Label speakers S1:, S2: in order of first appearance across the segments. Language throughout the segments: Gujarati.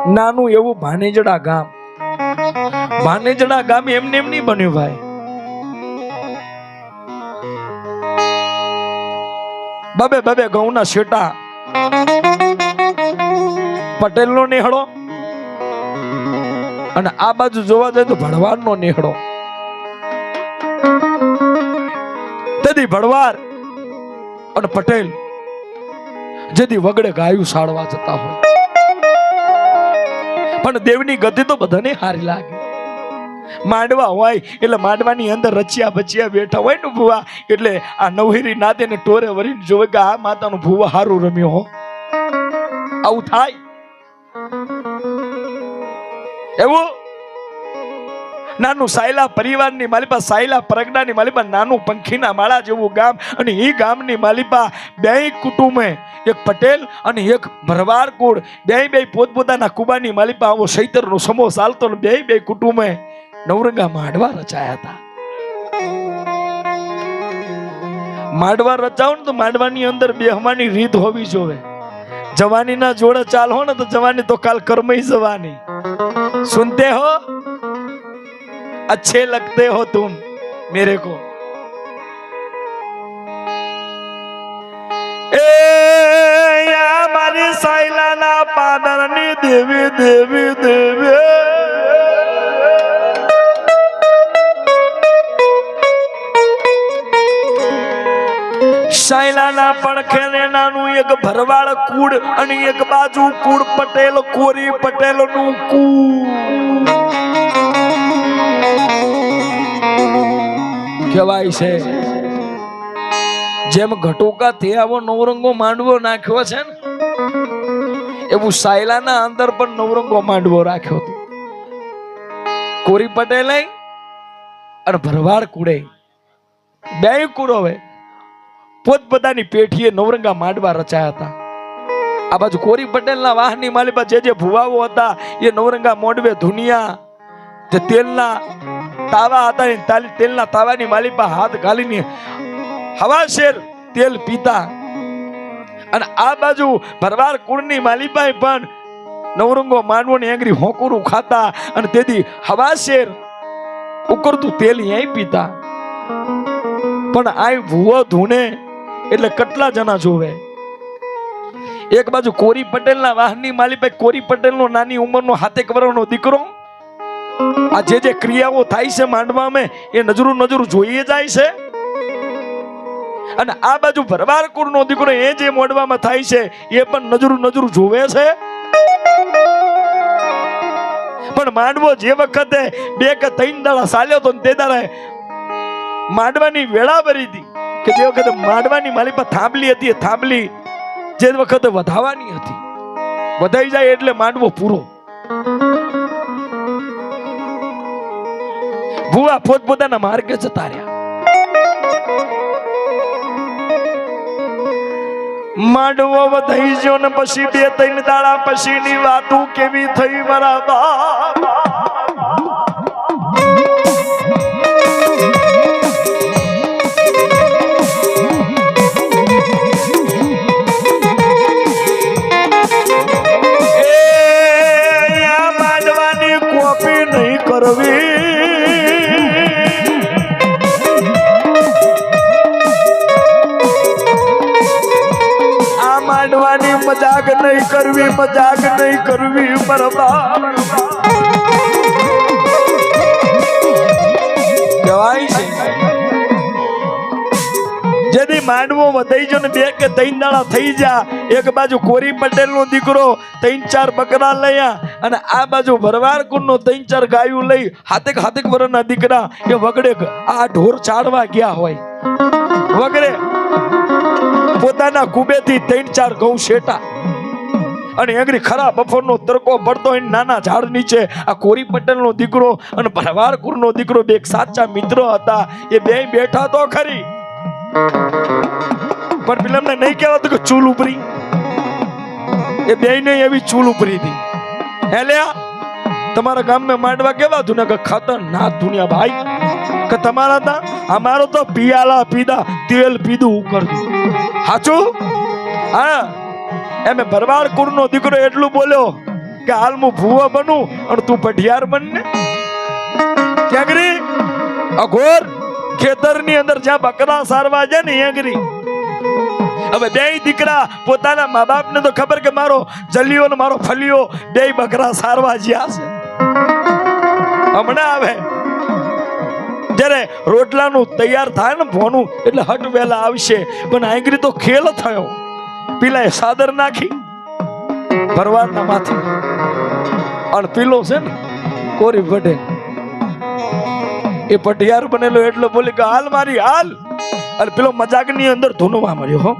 S1: નાનું એવું ભાનેજડા ગામ. ભાનેજડા ગામ એમને એમ નહીં બન્યું ભાઈ. બબે બબે ઘઉંના શેટા, પટેલ નો નેહડો, અને આ બાજુ જોવા જાય તો ભણવાર નો નેહડો. તેથી ભણવાર અને પટેલ જેથી વગડે ગાયું સાળવા જતા હોય, પણ દેવની ગતિ તો બધાને હારી લાગે. માંડવા હોય એટલે માંડવાની અંદર રચિયા બચિયા બેઠા હોય ને ભુવા, એટલે આ નવહીરી નાતે ને ટોરે વરીને જોવે કે આ માતાનું ભુવા હારું રમ્યો હો. આવું થાય. એવું નાનું સાયલા પરિવારની માલિપા, સાયલા પરગડાની માલિપા, નાનું પંખીના માળા જેવું ગામ, અને એ ગામની માલિપા બે કુટુંબે, એક પટેલ અને એક ભરવાડ કુળ, બે પોતપોતાના કુબાની માલિપા આવો સૈતરનો સમો ચાલતો, બે કુટુંબે નવરંગા માંડવા રચાયા હતા. માંડવા રચાવ ને તો માંડવાની અંદર બેહવાની રીત હોવી જોવે. જવાની ના જોડે ચાલ હો ને તો જવાની તો કાલ કર્મઈ જવાની. સુનતે હો, अच्छे लगते हो तुम मेरे को. ए या मारी साइलाना पादरनी देवी देवी देवी, સાયલાના પડખે નાનું એક ભરવાડ કુળ અને એક બાજુ કુળ પટેલ, કોરી પટેલ નું કુળ કહેવાય છે. જેમ ઘટોકા તે આવો નવરંગો માંડવો નાખ્યો છે ને, એવું સાયલાના અંદર પણ નવરંગો માંડવો રાખ્યો હતો. કોરી પટેલે અને ભરવાડ કુળે બે કુળોએ પોતપોતાની પેઠીએ નવરંગા માંડવા રચાયા હતા. આ બાજુ કોરી પટેલના વાહની માલિપા જે ભુવાઓ હતા એ નવરંગા મોડવે ધુનિયા તે તેલના તાવા હતા, તેલના તાવાની માલિપા હાથ ગાલીને હવા શેર તેલ પીતા. અને આ બાજુ ભરવાડ કુળની માલિપાએ પણ નવરંગો માંડવોની એંગરી હોકુરું ખાતા, અને તેથી હવા શેર ઉકળતું તેલ અહીં પીતા. પણ આ ભુવો ધૂણે એટલે કેટલા જણા જોવે. એક બાજુ કોરી પટેલના વાહની માલિપા, કોરી પટેલનો નાની ઉંમરનો 7 વર્ષનો દીકરો, આ જે ક્રિયાઓ થાય છે માંડવામાં એ નજરું જોઈએ જાય છે. અને આ બાજુ ભરવાડ કુળનો દીકરો એ જે મોડવામાં થાય છે એ પણ નજરું જોવે છે. પણ માંડવો જે વખતે 2 કે 3 દાડા ચાલ્યો તો તે દાડે માંડવાની વેળા ભરી હતી કે જે વખતે માંડવાની માલિપા થાંભલી હતી, એ થાંભલી જે વખતે વધાવાની હતી, વધાઈ જાય એટલે માંડવો પૂરો. ભુવા પોતપોતાના માર્ગે જતા રહ્યા. માંડવો વધાઈ ગયો ને પછી 2-3 દાડા પછીની વાતો કેવી થઈ મારા બાપ. માંડવાની કોપી નહીં કરવી, માંડવાની મજાક નહીં કરવી, મજાક નહીં કરવી બરાબર કહેવાય છે. જેથી માંડવો વધાઈ ગયો ને 2 કે 3 દાડા થઈ જા, એક બાજુ કોરી પટેલ નો દીકરો 3-4 બકરા લયા, અને આ બાજુ ભરવાડ કુળનો 3-4 ગાયું લઈ 7 વર્ષના દીકરા એ વગડે આ ઢોર ચાડવા ગયા હોય. વગડે પોતાના કુબેથી 3-4 ઘઉં શેટા, અને એંગરી ખરા બફરનો તડકો પડતો હોય નાના ઝાડ નીચે આ કોરી પટેલનો દીકરો અને ભરવાડ કુળનો દીકરો બે સાચા મિત્રો હતા. એ બે બેઠા તો ખરી, પણ પેલાને નહીં કહેવાતું કે ચૂલ ઉપરી. એ બે ને એવી ચૂલ ઉપરી હતી. હેલ્યા તમારા ગામમાં માંડવા કેવા ધુને કે ખતરનાક ધુનિયા ભાઈ, કે તમારા તા અમારો તો પિયાલા પીધા તેલ પીધું ઉકળતું. સાચું? હા, એમે ભરવાડ કુળનો દીકરો એટલું બોલ્યો કે હાલ હું ભૂવો બનું અને તું પઢિયાર બન ને ક્યાં ગરી અઘોર ખેતરની અંદર જ્યાં બકરા સારવા જાય ને અહીંયા ગરી હવે બે દીકરા પોતાના મા બાપ ને તો ખબર કે મારો જલિયો ને મારો ફલિયો બે બકરા સારવા જ્યા છે હમણાં આવે જ્યારે રોટલાનું તૈયાર થાય ને ભોનું એટલે હટ વેલા આવશે પણ આંગરી તો ખેલ થયો પીલા સાદર નાખી ભરવાડના માથે અને પીલો છે ને કોરી પટેલ એ પટિયાર બનેલો એટલે બોલી કે હાલ મારી હાલ અને પેલો મજાકની અંદર ધૂનવા મળ્યો હો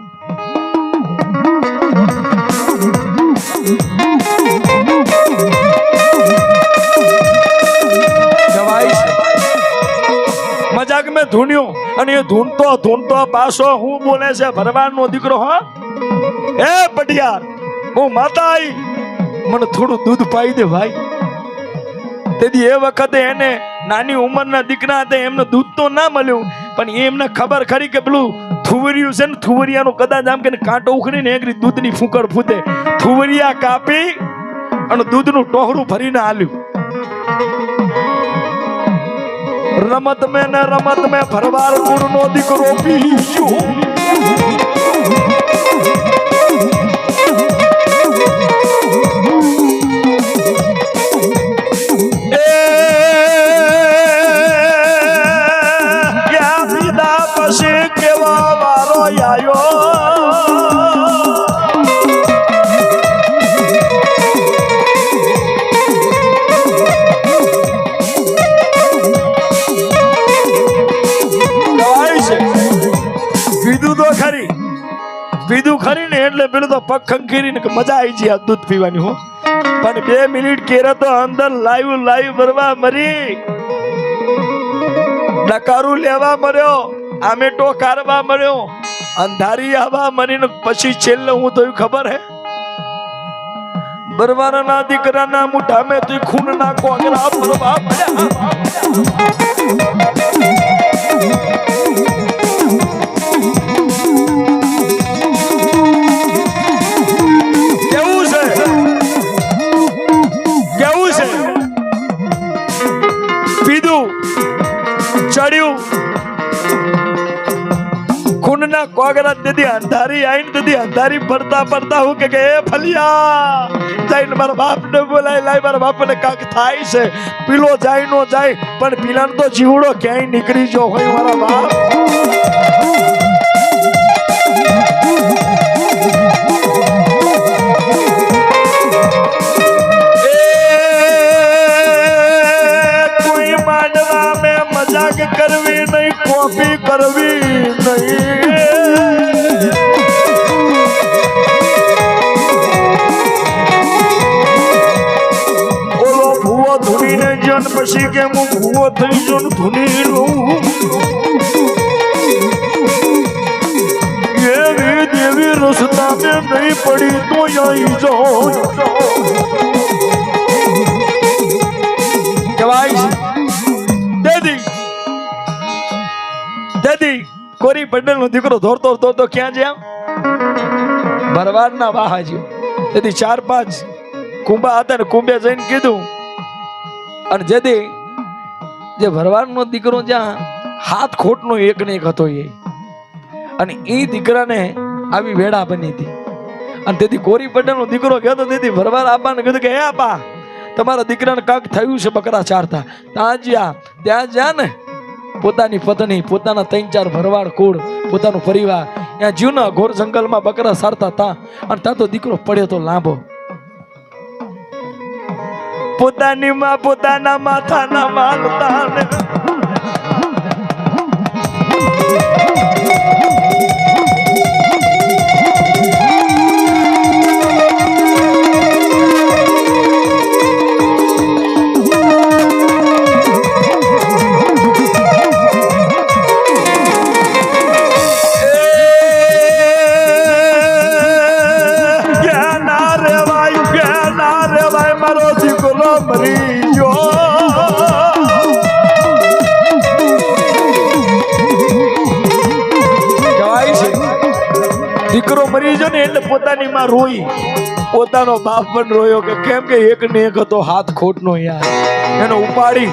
S1: મજાક મેં ધૂન્યો અને એ ધૂનતો પાછો હું બોલે છે ભરવાડનો દીકરો હો એ પટિયાર હું માતા આવી મને થોડું દૂધ પાઈ દે ભાઈ તેથી એ વખતે એને નાની ઉંમરના દીકરા હતા એમને દૂધ તો ના મળ્યું પણ એમને ખબર ખરી કે પેલું થુવરિયું છે ને થુવરિયાનું કદાચ આમ કે કાંટો ઉખડીને એકરી દૂધની ફૂંકર ફૂટે થુવરિયા કાપી અને દૂધનું ટોહરું ભરીને આલ્યું રમત મેં ભરવાડ કુળનો દીકરો પીશું પીધું ખરી ને એટલે પેલું તો પગ ખંખેરીને મજા આવી જાય દૂધ પીવાની હો પણ 2 મિનિટ કેરે તો અંદર લાઈવ ભરવા મરી ડકારું લેવા મર્યો આમેટો કારવા મર્યો અંધારી આવવા મરીને પછી છેલ્લે હું તો ખબર હે બરવાના દીકરાના મુઠા મેં તું ખૂન ના કોગરા ભરવા મળ્યા ચડ્યું ખૂનના કોગરા દીધી અંધારી આઈને દીધી અંધારી પડતા હું કે એ ફલિયા જઈને મારા બાપને બોલાય લાય મારા બાપને કાંક થાય છે પીલો જાય નો જાય પણ પીલાનો તો જીવડો ક્યાંય નીકળી જો હોય મારા બાપ કરવી નહીં કોપી કરવી નહીં ઓલો ભૂવો ધૂણીને જન પછી કે હું ભૂવો થઈ જો ધૂની લઉં એવી દેવી રસ્તા મેં નહીં પડી તો આવી જાઓ કહેવાય દાદી કોરી પટેલ નો દીકરો દોડતો ક્યાં જ્યાં ભરવાડના વાહાજી તેથી 4-5 કુંભા હતા ને કુંભે જઈને કીધું અને જેથી જે ભરવાડનો દીકરો જ્યાં હાથ ખોટનો એક ને એક હતો એ અને એ દીકરાને આવી વેડા બની હતી અને તેથી કોરી પટેલ નો દીકરો ગયો તો તેથી ભરવાડ આપાને કીધું કે હે આપા તમારા દીકરાને કાંક થયું છે બકરા ચારતા ત્યાં જ્યાં ને પોતાની પત્ની પોતાના 3-4 ભરવાડ કુળ પોતાનું પરિવાર ત્યાં જીવના ઘોર જંગલમાં બકરા સારતા હતા અને ત્યાં તો દીકરો પડ્યો તો લાંબો પોતાની માં પોતાના માથાના માલતા દીકરો મરી ગયો ને એટલે પોતાની માં રોઈ પોતાનો બાપ પણ રોયો કે કેમ કે એક ને એક હતો હાથ ખોટનો યાર, એનો ઉપાડી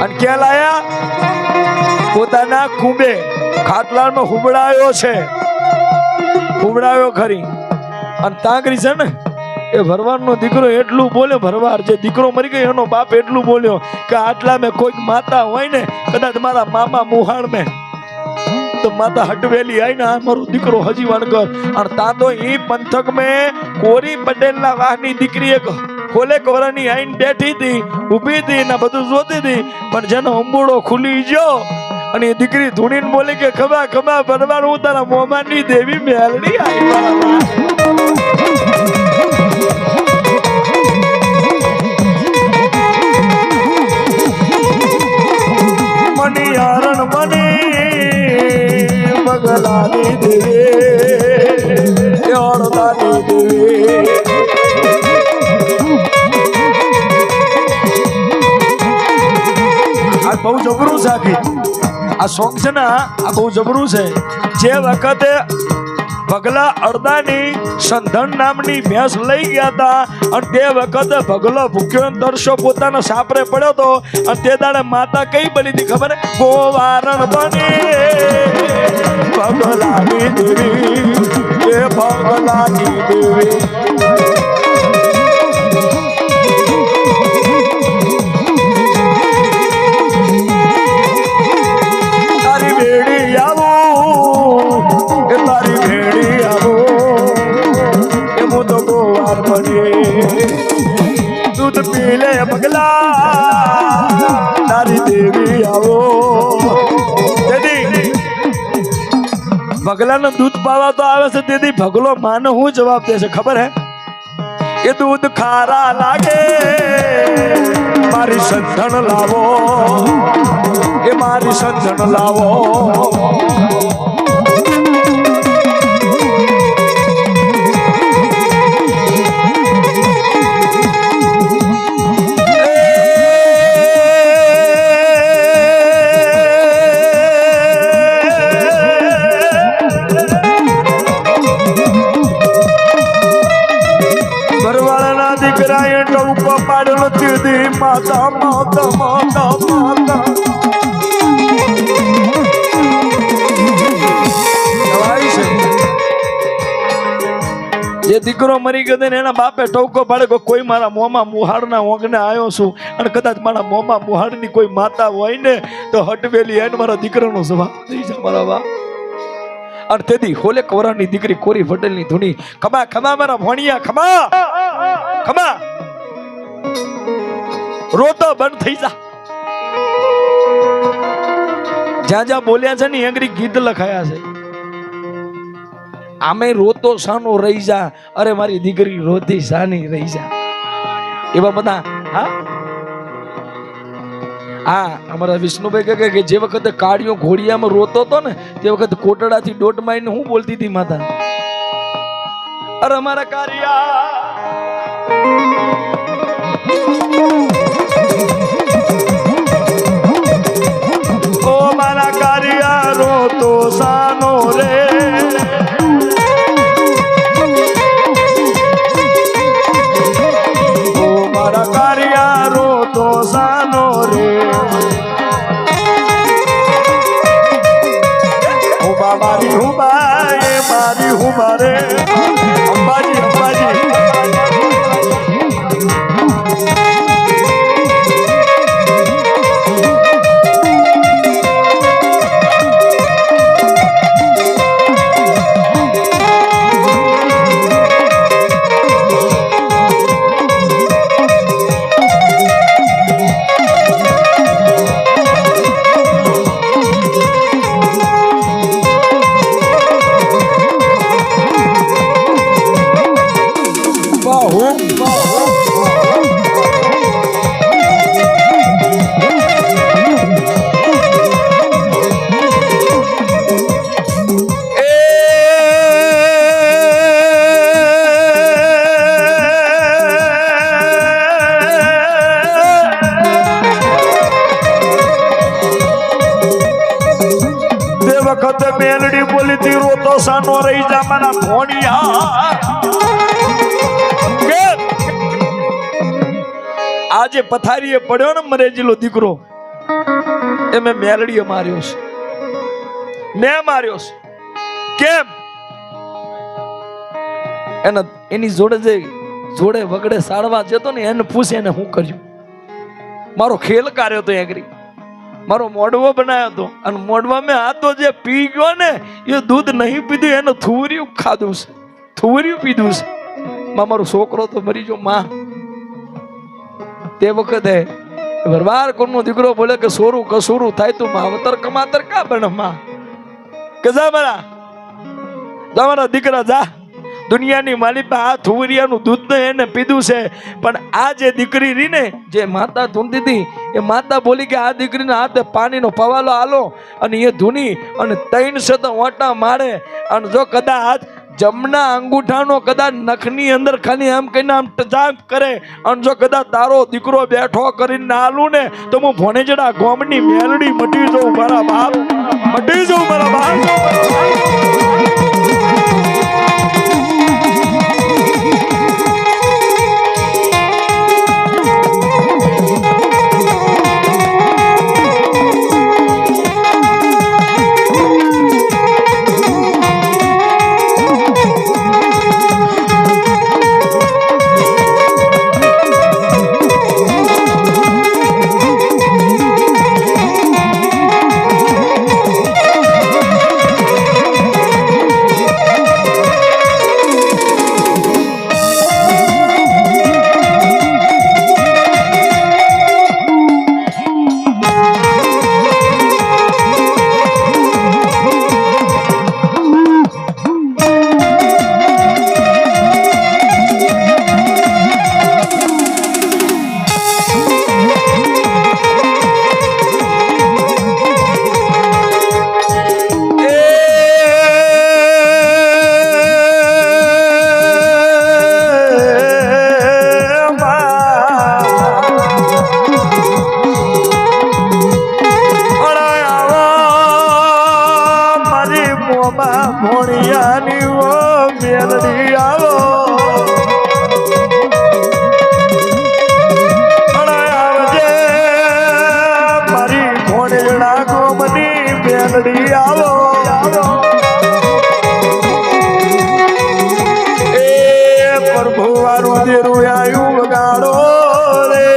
S1: અને ક્યાં લાયા? પોતાના કુંભે ખાટલામાં હુબડાયો છે, હુબડાયો ખરી. અને તાંગરી છે ને એ ભરવાડનો દીકરો એટલું બોલ્યો, ભરવાડ જે દીકરો મરી ગયો એનો બાપ એટલું બોલ્યો કે આટલા મેં કોઈક માતા હોય ને, કદાચ મારા મામા મુહાણ મેં તો માતા હટવેલી આઈ ને આ મારો દીકરો હજી વણકર. અને તા તો ઈ પંથક મેં કોરી પટેલ ના વાહની દીકરી એક ખોલે કોરાની આઈને બેઠી હતી, ઊભી હતી ને બધું જોતી હતી, પણ જેનો અંબુડો ખુલી ગયો અને એ દીકરી ધૂણીને બોલે કે ખબા ખબા ભરવાડ હું તારા મોમાની દેવી મેલડી આવી. મણિયારણ મણી બગલાની દેવી ઓળદાની દેવી. આ બહુ જબરું છે, આ સોંગ છે ને આ બહુ જબરું છે. જે વખતે ભગલા અડદાની સંધન નામની ભેંસ લઈ ગયા હતા અને તે વખતે ભગલો ભૂખ્યો દર્શો પોતાના સાપરે પડ્યો હતો અને તે દાડે માતા કઈ બની હતી ખબર? ગોવારણ બની ભગલાની દેવી, એ ભગલાની દેવી. તારી બેડી આવો એ તારી ભેડી આવો એ હું તો ગોવાર બની દૂધ પી લે પગલા તારી દેવી આવો. તેથી ભગલાનું દૂધ પાવા તો આવે છે, તેથી ભગલો માને હું જવાબ દે છે ખબર હે? એ દૂધ ખારા લાગે મારી સંધણ લાવો, એ મારી સંધણ લાવો. માતા માતા માતા માતા જે દીકરો મરી ગયો ને એના બાપે ટોકો પાડે કે કોઈ મારા મોમાં મુહાડના ઓંગને આવ્યો છું અને કદાચ મારા મોમાં મુહાડની કોઈ માતા હોય ને તો હટવેલી એને મારા દીકરાનો જવાબ દઈ જા મારા બાપ. અને તેથી હોલે કવરાની દીકરી કોરી પટેલની ધૂણી ખમા ખમા મારા ભણિયા ખમા ખમા રોતો બંધ થઈ જા. જ્યાં જ્યાં બોલ્યા છે ને એંગરી ગીત લખાયા છે. આમે રોતો સાનો રહી જા, અરે મારી દીકરી રોતી સાની રહી જા, એવા બધા. હા અમારા વિષ્ણુભાઈ કહે કે જે વખતે કાળિયો ઘોડિયામાં રોતો હતો ને તે વખતે કોટડાથી દોટ મારીને હું બોલતી હતી માતા, અરે અમારા કાળિયા ઓ મારા કાળિયા રોતો સાનો રે, ઓ મારા કાળિયા રોતો સાનો રે. હુબા મારી હુબા એ મારી હુબા રે, અંબાજી અંબાજી. વખતે મેલડી બોલી તી રોતો સાનો રહી જા મારા ભોણિયા. આજે પથારીએ પડ્યો ને મરેજીલો દીકરો એ મેં મેલડીએ માર્યો છે, મેં માર્યો છે. કેમ? એની જોડે વગડે સાડવા જતો ને એને પૂછે એને શું કર્યું. મારો ખેલ કાર્યો તો એગરી, મારો મોડવો બનાવ્યો હતો અને મોડવા મેં આ તો જે પી ગયો ને એ દૂધ નહીં પીધું, એને થુવર્યું ખાધું છે, થુવર્યું પીધું છે. મારો છોકરો તો મરી ગયો. માં તે વખતે વરવાર કોનો દીકરો બોલે કે સોરું કસોરું થાય તું માવતર કમાતર કા બને. માં કે જા મારા દીકરા જા, દુનિયાની માલિક આ થુવરિયાનું દૂધ તો એને પીધું છે. પણ આ જે દીકરી રહી ને, જે માતા ધૂનતી હતી, એ માતા બોલી કે આ દીકરીના હાથે પાણીનો પવાલો આલો અને એ ધૂની અને 3 શત ઓટા મારે. અને જો કદાચ જમણા અંગૂઠાનો કદાચ નખની અંદર ખાલી આમ કહીને આમ ટજાક કરે અને જો કદાચ તારો દીકરો બેઠો કરીને આલું ને તો હું ભોણેજડા ગોમની મેલડી મટી જાઉં મારા બાપ, મટી જાઉં મારા બાપ. ભોણિયાની ઓ મેલડી આવો, આવજે મારી ભોણિયા ગોમની મેલડી આવો. એ પ્રભુ વારું દેરું આયું વગાડો રે.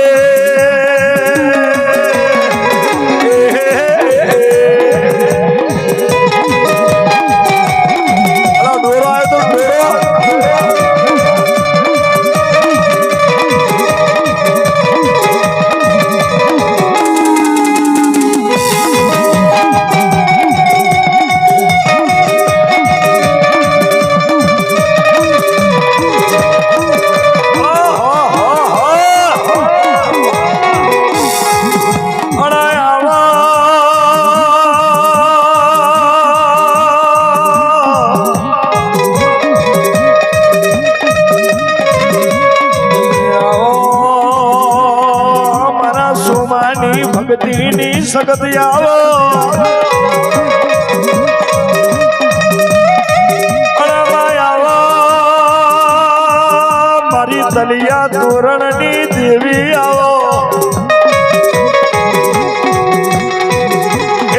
S1: ભક્તિની સગત આવો, આવો મારી તલિયા તોરણની દેવી આવો.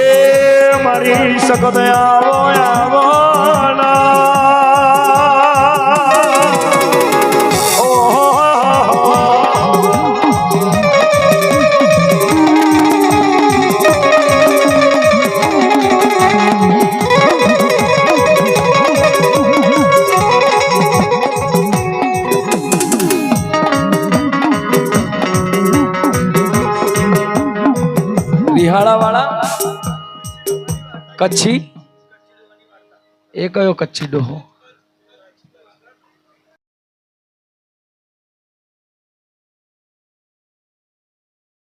S1: એ મારી સગત આવો, આવો વાળા કચ્છી. એ કયો કચ્છી ડોહો?